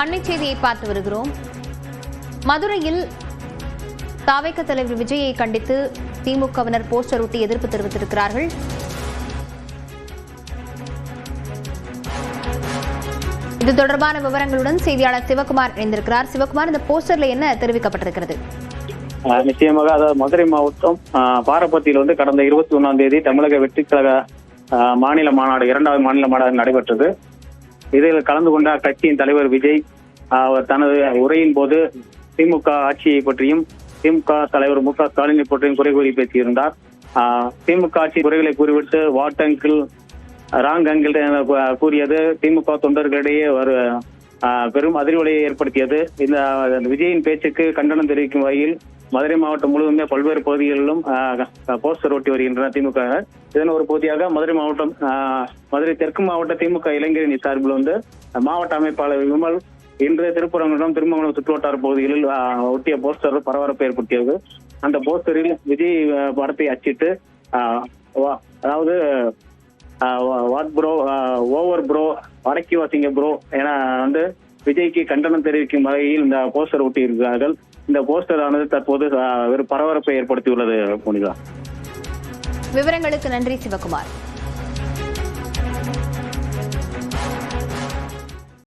அண்மை செய்தியை பார்த்து வருகிறோம். மதுரையில் தாவேக தலைவர் விஜயை கண்டித்து திமுகவினர் போஸ்டர் ஒட்டி எதிர்ப்பு தெரிவித்திருக்கிறார்கள். இது தொடர்பான விவரங்களுடன் செய்தியாளர் சிவகுமார் இணைந்திருக்கிறார். சிவகுமார், இந்த போஸ்டர்ல என்ன தெரிவிக்கப்பட்டிருக்கிறது? நிச்சயமாக, அதாவது மதுரை மாவட்டம் பாரப்பத்தியில் கடந்த 21ஆம் தேதி தமிழக வெற்றி கழக மாநில மாநாடு, 2வது மாநில மாநாடு நடைபெற்றது. இதில் கலந்து கொண்ட கட்சியின் தலைவர் விஜய் தனது உரையின் போது திமுக ஆட்சியை பற்றியும் திமுக தலைவர் மு.க. ஸ்டாலினை பற்றியும் குறை கூறி பேசியிருந்தார். திமுக ஆட்சி குறைகளை கூறிவிட்டு வாட் அங்கிள் ராங் அங்கிள் கூறியது திமுக தொண்டர்களிடையே ஒரு பெரும் அதிர்வலையை ஏற்படுத்தியது. இந்த விஜயின் பேச்சுக்கு கண்டனம் தெரிவிக்கும் வகையில் மதுரை மாவட்டம் முழுவதுமே பல்வேறு பகுதிகளிலும் போஸ்டர் ஒட்டி வருகின்றன திமுக. இதன் ஒரு பகுதியாக மதுரை மாவட்டம் மதுரை தெற்கு மாவட்ட திமுக இளைஞரணி சார்பில் மாவட்ட அமைப்பாளர் விமல் இன்று திருப்பரங்குன்றம் திருமங்கலம் சுற்றுவட்டார பகுதிகளில் ஒட்டிய போஸ்டர் பரபரப்பை ஏற்படுத்தியது. அந்த போஸ்டரில் விஜய் படத்தை அச்சிட்டு அதாவது வாட் ப்ரோ, ஓவர் ப்ரோ, வடக்கி வாசிங்க ப்ரோ என விஜய்க்கு கண்டனம் தெரிவிக்கும் வகையில் இந்த போஸ்டர் ஒட்டி இருக்கிறார்கள். இந்த போஸ்டர் ஆனது தற்போது ஒரு பரபரப்பை ஏற்படுத்தியுள்ளது. விவரங்களுக்கு நன்றி சிவகுமார்.